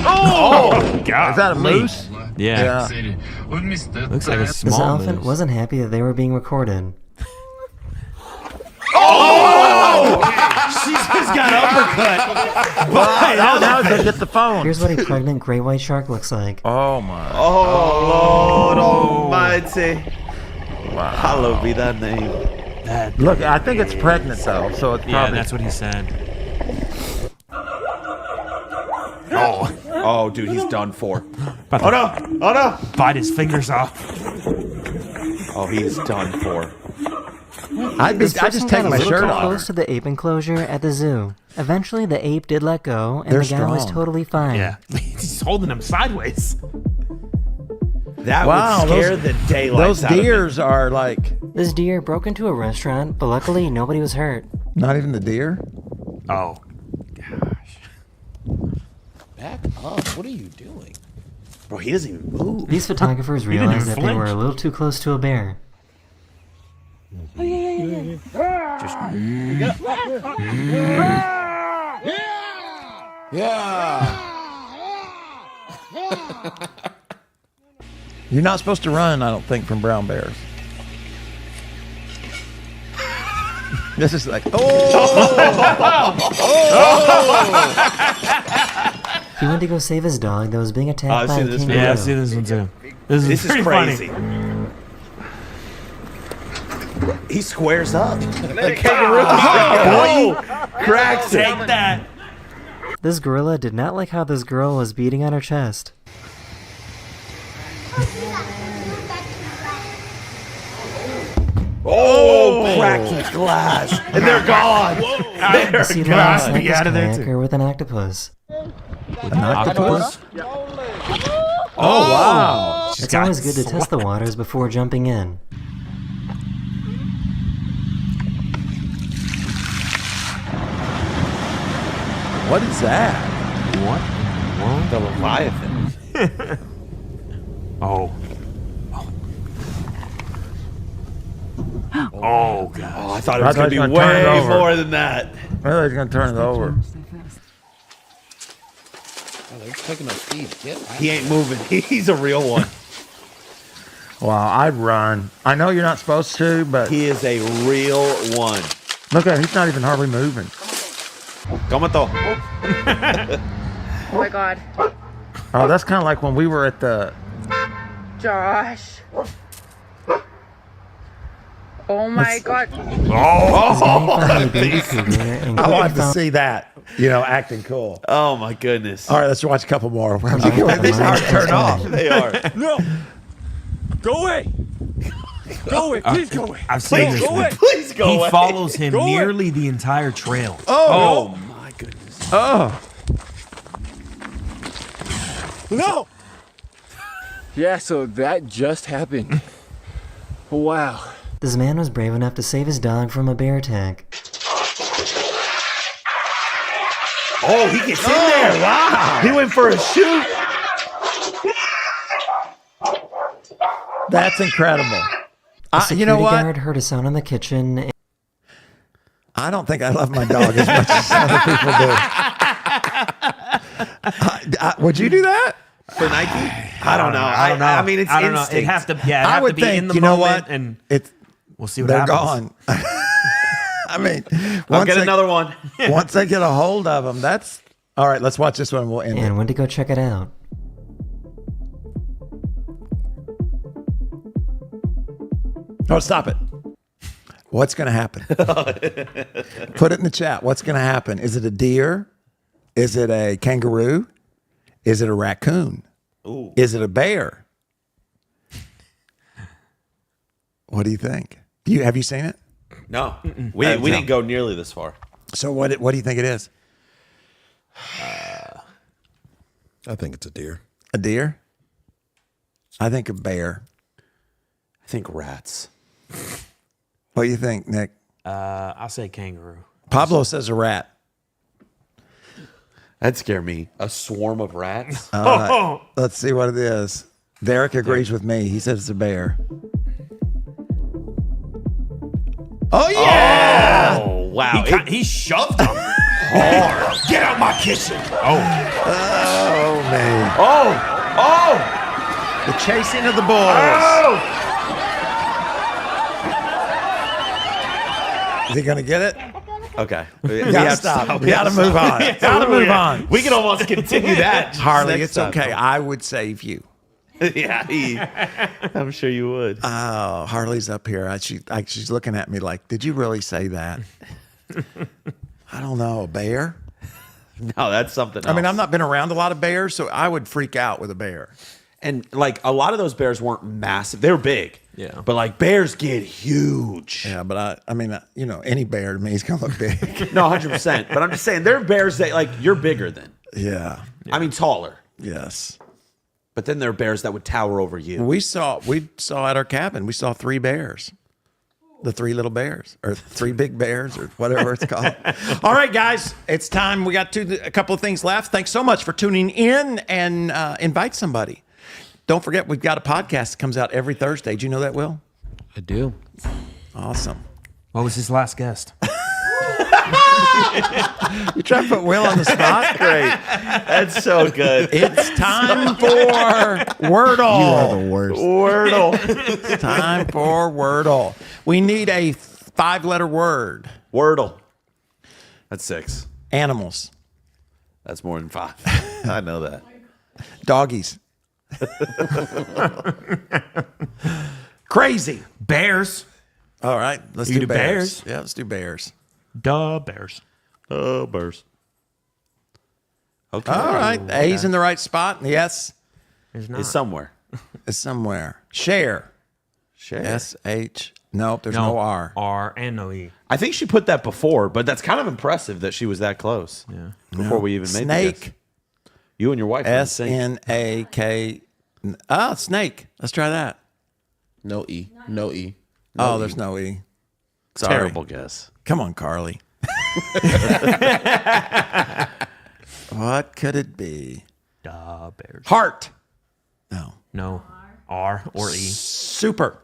Oh, God. Is that a moose? Yeah. Looks like a This small elephant moose. wasn't happy that they were being recorded. She just got uppercut. Now they get the phone. Here's what a pregnant gray white shark looks like. Oh my. Oh Lord Almighty. Wow. Hallowed be thy name. Look, I think it's pregnant though, so it's Yeah, probably. that's what he said. Oh, dude, he's done for. About Oh to no! Oh no! bite his fingers off. Oh, he's done for. I This just person take got a my little shirt too off. close to the ape enclosure at the zoo. Eventually, the ape did let go, and They're the guy was strong. totally fine. Yeah. He's holding him sideways. That Wow, would scare those- the daylights Those out of me. deers are like This deer broke into a restaurant, but luckily nobody was hurt. not even the deer. Oh, gosh. Back up. What are you doing? Bro, he doesn't even move. These photographers didn't realized even that they were flinch. a little too close to a bear. Yeah. You're not supposed to run, I don't think, from brown bears. This is like, He went to go save his dog that was being attacked I've by seen a this kangaroo. Yeah, I've seen this one too. This This is pretty crazy. funny. He squares up. The kangaroo cracks it. Take that. This gorilla did not like how this girl was beating on her chest. Oh, crack the glass. And they're gone. You see the God, snake be out of there, kayaker with an octopus. an octopus. Oh wow! It's always good to test the waters before jumping in. What is that? The Leviathan. Oh. Oh, God. Oh, I thought it was going to be gonna turn it way over. more than that. Well, he's gonna turn it over. they're taking our speed. He ain't moving. He's a real one. Well, I'd run. I know you're not supposed to, but He is a real one. look at him. He's not even hardly moving. Como to? Oh my God. Oh, that's kind of like when we were at the... Josh. Oh my God. I wanted to see that, acting cool. Oh my goodness. All right, let's watch a couple more. These aren't turned off. They are. No. Go away. Go away. Please go away. I've seen this Go one. away. Please go He away. follows him Go away. nearly the entire trail. Oh my goodness. Oh, No. Yeah, so that just happened. Wow. This man was brave enough to save his dog from a bear attack. Oh, he gets in there. Wow. He went for a shoot. that's incredible. The You know security what? guard heard a sound in the kitchen. I don't think I love my dog as much as other people do. Would you do that? For Nike? I don't know. I don't know. I mean, it's I don't know. instinct. It have to. Yeah, it I have would to be think, in the you know moment, what? and It's we'll see what they're happens. gone. I mean, I'll get another one. once they get a hold of them, that's all right. Let's watch this one. We'll end And it. went to go check it out. Oh, stop it. What's going to happen? Put it in the chat. What's going to happen? Is it a deer? Is it a kangaroo? Is it a raccoon? Ooh. Is it a bear? What do you think? Have you seen it? No. We didn't go nearly this far. So what do you think it is? I think it's a deer. A deer? I think a bear. I think rats. What do you think, Nick? I'll say kangaroo. Pablo says a rat. That'd scare me. A swarm of rats. Let's see what it is. Derek agrees with me. He says it's a bear. Oh, yeah! Oh, wow. He shoved him. hard. Get out my kitchen. Oh, man. Oh. The chasing of the bulls. Oh. Is he going to get it? Okay. We gotta stop. We gotta move on. Gotta move on. We can almost continue that. Harley, next it's time. okay. I would save you. Yeah, I'm sure you would. Oh, Harley's up here. She's looking at me like, did you really say that? I don't know. A bear? No, that's something else. I mean, I've not been around a lot of bears, so I would freak out with a bear. And like a lot of those bears weren't massive. They were big. Yeah. But like bears get huge. Yeah, but I mean, any bear to me is gonna look big. No, 100%. But I'm just saying, there are bears that like you're bigger than. Yeah. I mean, taller. Yes. But then there are bears that would tower over you. We saw at our cabin. We saw 3 bears. The 3 little bears, or 3 big bears, or whatever it's called. All right, guys, it's time. We got a couple of things left. Thanks so much for tuning in, and invite somebody. Don't forget, we've got a podcast that comes out every Thursday. Do you know that, Will? I do. Awesome. What was his last guest? You try to put Will on the spot? Great. That's so good. It's time for Wordle. You are the worst. Wordle. It's time for Wordle. We need a 5-letter word. Wordle. That's 6. Animals. That's more than 5. I know that. Doggies. Crazy. Bears. All right, let's You do do bears. bears? Yeah, let's do bears. Duh, bears. Oh, bears. Okay. All right, the A's in the right spot, and the S There's not. It's somewhere. is somewhere. Share. Share. S-H. Nope, there's no R. R and no E. I think she put that before, but that's kind of impressive that she was that close. Yeah. Before we even made the guess. Snake. You and your wife. are in sync. S-N-A-K. Ah, snake. Let's try that. No E. No E. Oh, there's no E. Sorry. Terrible guess. Come on, Carly. What could it be? Duh, bears. Heart. No. No. R or E. Super.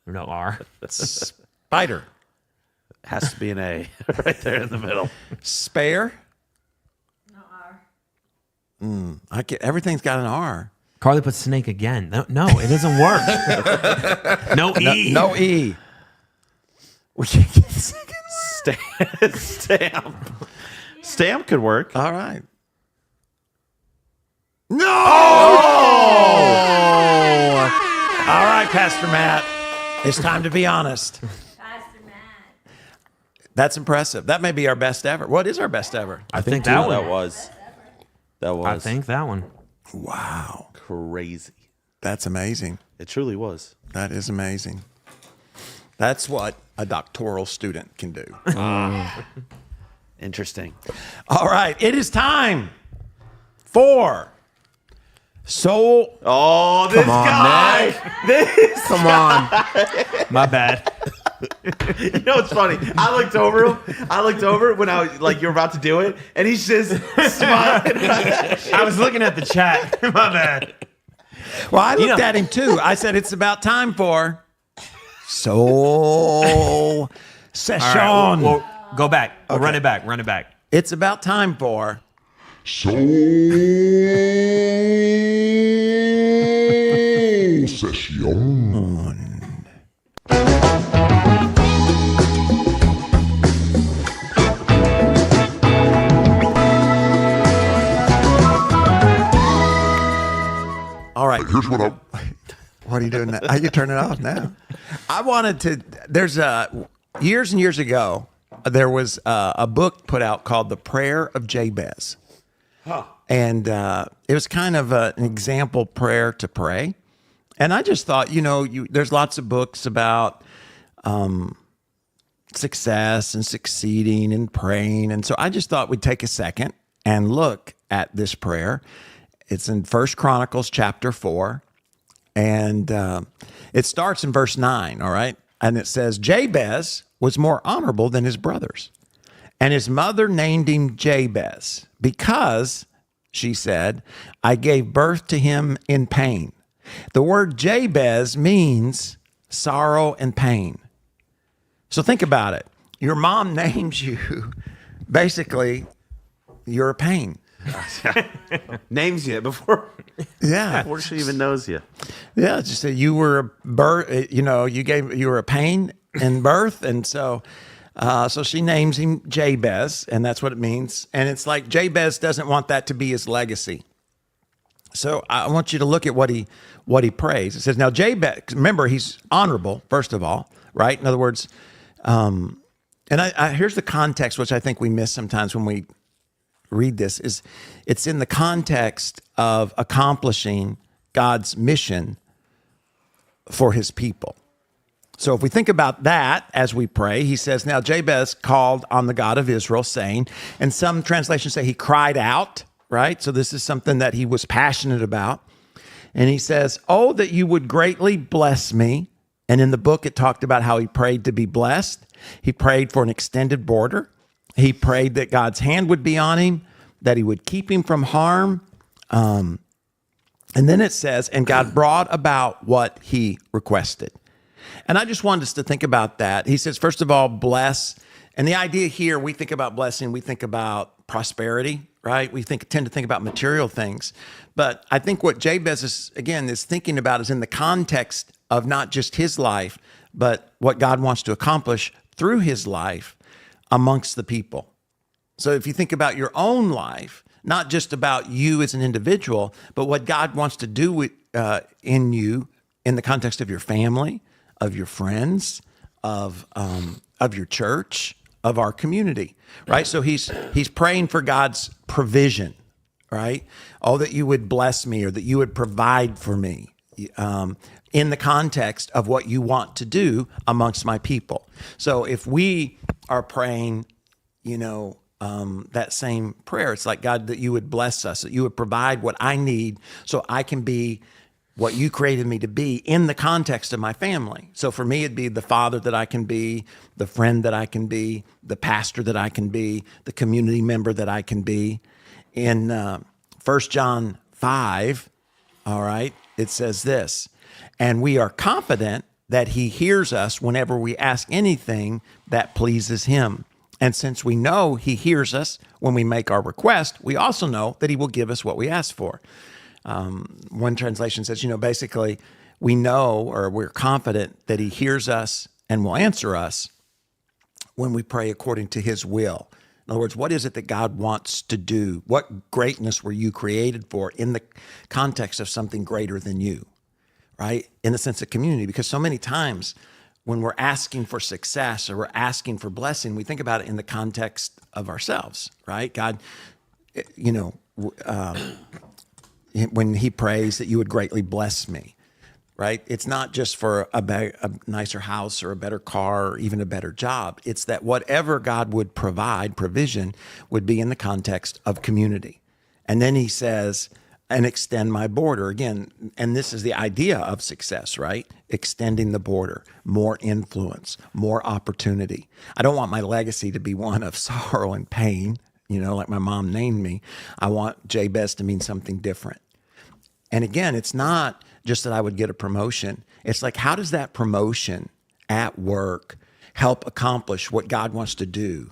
No R. Spider. Has to be an A right there in the middle. Spare. No R. Everything's got an R. Carly put snake again. No, it doesn't work. No E. No E. Stamp. Stamp could work. All right. No! All right, Pastor Matt. It's time to be honest. Pastor Matt. That's impressive. That may be our best ever. What is our best ever? I think that one. That was. I think that one. Wow. Crazy. That's amazing. It truly was. That is amazing. That's what a doctoral student can do. Interesting. All right. It is time for Soul. Oh, this Come on, guy. man. This Come on. My bad. You know what's funny? I looked over when you were about to do it, and he's just smiling. I was looking at the chat. My bad. Well, I looked at him too. I said, it's about time for Soul Session. All right, well, go back. We'll run it back. Run it back. It's about time for Soul Session. All right. Here's what I. What are you doing now? How you turn it off now? I wanted to. There's years and years ago, there was a book put out called "The Prayer of Jabez," and it was kind of an example prayer to pray. And I just thought, there's lots of books about success and succeeding and praying, and so I just thought we'd take a second and look at this prayer. It's in 1 Chronicles chapter 4. And it starts in verse 9, all right? And it says, Jabez was more honorable than his brothers. And his mother named him Jabez because, she said, I gave birth to him in pain. The word Jabez means sorrow and pain. So think about it. Your mom names you, basically, you're a pain. Names you before. Yeah. Before she even knows you. Yeah, just say you were a you were a pain in birth, and so she names him Jabez, and that's what it means. And it's like Jabez doesn't want that to be his legacy. So I want you to look at what he prays. It says, now Jabez, remember he's honorable first of all, right? In other words, and here's the context which I think we miss sometimes when we read this, is it's in the context of accomplishing God's mission for his people. So if we think about that as we pray, he says, now Jabez called on the God of Israel, saying, and some translations say he cried out, right? So this is something that he was passionate about. And he says, oh, that you would greatly bless me. And in the book, it talked about how he prayed to be blessed. He prayed for an extended border. He prayed that God's hand would be on him, that he would keep him from harm. And then it says, and God brought about what he requested. And I just wanted us to think about that. He says, first of all, bless. And the idea here, we think about blessing, we think about prosperity, right? We tend to think about material things. But I think what Jabez is thinking about is in the context of not just his life, but what God wants to accomplish through his life amongst the people. So if you think about your own life, not just about you as an individual, but what God wants to do in you in the context of your family, of your friends, of your church, of our community, right? So he's praying for God's provision, right? Oh, that you would bless me or that you would provide for me. In the context of what you want to do amongst my people. So if we are praying, that same prayer, it's like, God, that you would bless us, that you would provide what I need so I can be what you created me to be in the context of my family. So for me, it'd be the father that I can be, the friend that I can be, the pastor that I can be, the community member that I can be. In 1 John 5, all right, it says this, and we are confident that he hears us whenever we ask anything that pleases him. And since we know he hears us when we make our request, we also know that he will give us what we ask for. One translation says, basically, we know or we're confident that he hears us and will answer us when we pray according to his will. In other words, what is it that God wants to do? What greatness were you created for in the context of something greater than you, right? In the sense of community, because so many times when we're asking for success or we're asking for blessing, we think about it in the context of ourselves, right? God, when he prays that you would greatly bless me, right? It's not just for a nicer house or a better car or even a better job. It's that whatever God would provide, provision, would be in the context of community. And then he says, and extend my border. Again, and this is the idea of success, right? Extending the border, more influence, more opportunity. I don't want my legacy to be one of sorrow and pain, like my mom named me. I want Jabez to mean something different. And again, it's not just that I would get a promotion. It's like, how does that promotion at work help accomplish what God wants to do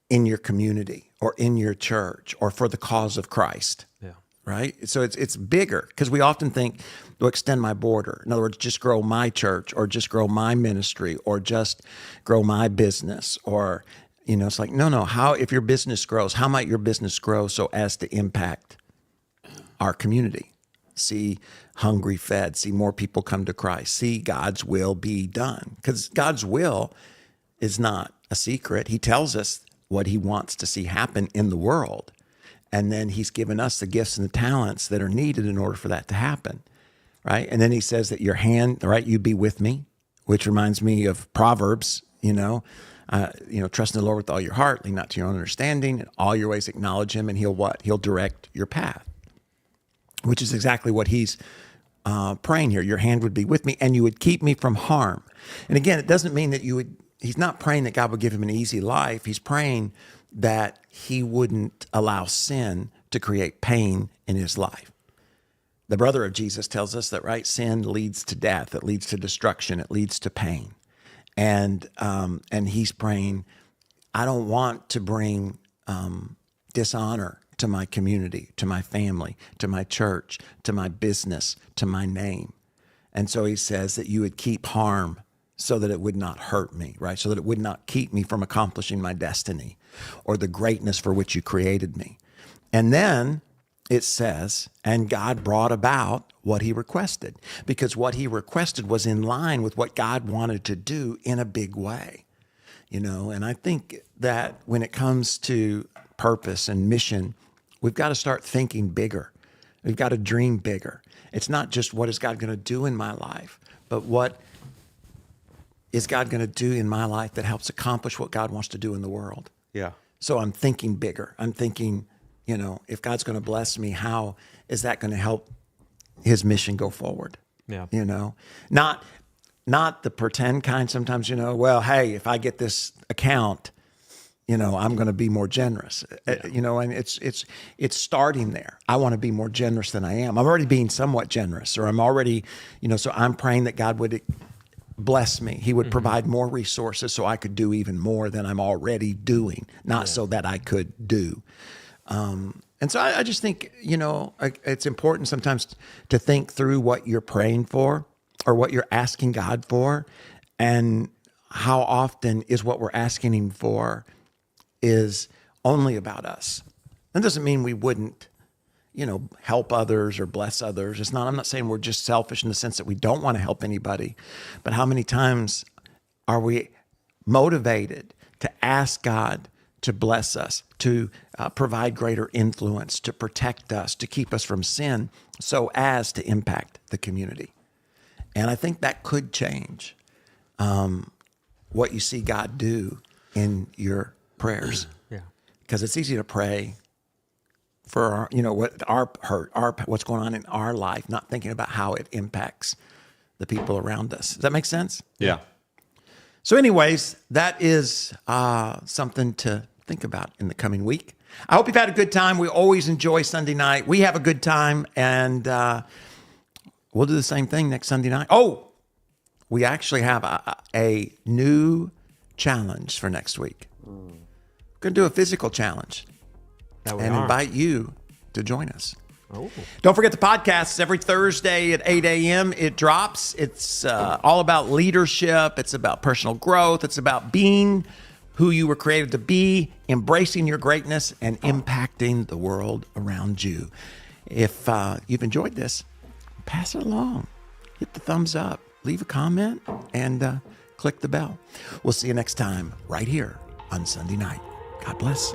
in your community or in your church or for the cause of Christ? Yeah. Right? So it's bigger because we often think, well, extend my border. In other words, just grow my church or just grow my ministry or just grow my business or, it's like, no, how, if your business grows, how might your business grow so as to impact our community? See hungry fed, see more people come to Christ, see God's will be done. Because God's will is not a secret. He tells us what he wants to see happen in the world. And then he's given us the gifts and the talents that are needed in order for that to happen, right? And then he says that your hand, right, you be with me, which reminds me of Proverbs, trust in the Lord with all your heart, lean not to your own understanding, in all your ways acknowledge him, and he'll what? He'll direct your path, which is exactly what he's praying here. Your hand would be with me and you would keep me from harm. And again, it doesn't mean that he's not praying that God would give him an easy life. He's praying that he wouldn't allow sin to create pain in his life. The brother of Jesus tells us that, right, sin leads to death, it leads to destruction, it leads to pain. And he's praying, I don't want to bring dishonor to my community, to my family, to my church, to my business, to my name. And so he says that you would keep harm so that it would not hurt me, right? So that it would not keep me from accomplishing my destiny or the greatness for which you created me. And then it says, and God brought about what he requested, because what he requested was in line with what God wanted to do in a big way, and I think that when it comes to purpose and mission, we've got to start thinking bigger. We've got to dream bigger. It's not just what is God going to do in my life, but what is God going to do in my life that helps accomplish what God wants to do in the world? Yeah. So I'm thinking bigger. I'm thinking, if God's going to bless me, how is that going to help his mission go forward? Yeah. Not the pretend kind sometimes, well, hey, if I get this account, I'm going to be more generous, and it's starting there. I want to be more generous than I am. I'm already being somewhat generous, or I'm already, so I'm praying that God would bless me. He would provide more resources so I could do even more than I'm already doing, not so that I could do. And so I just think, it's important sometimes to think through what you're praying for or what you're asking God for, and how often is what we're asking him for is only about us. That doesn't mean we wouldn't, help others or bless others. I'm not saying we're just selfish in the sense that we don't want to help anybody, but how many times are we motivated to ask God to bless us, to provide greater influence, to protect us, to keep us from sin so as to impact the community? And I think that could change what you see God do in your prayers. Yeah. Because it's easy to pray for what our hurt, what's going on in our life, not thinking about how it impacts the people around us. Does that make sense? Yeah. So anyways, that is something to think about in the coming week. I hope you've had a good time. We always enjoy Sunday night. We have a good time, and we'll do the same thing next Sunday night. Oh, we actually have a new challenge for next week. We're going to do a physical challenge That we and are. invite you to join us. Oh. Don't forget the podcast. Every Thursday at 8 a.m. it drops. It's all about leadership. It's about personal growth. It's about being who you were created to be, embracing your greatness, and impacting the world around you. If you've enjoyed this, pass it along. Hit the thumbs up. Leave a comment and click the bell. We'll see you next time right here on Sunday night. God bless.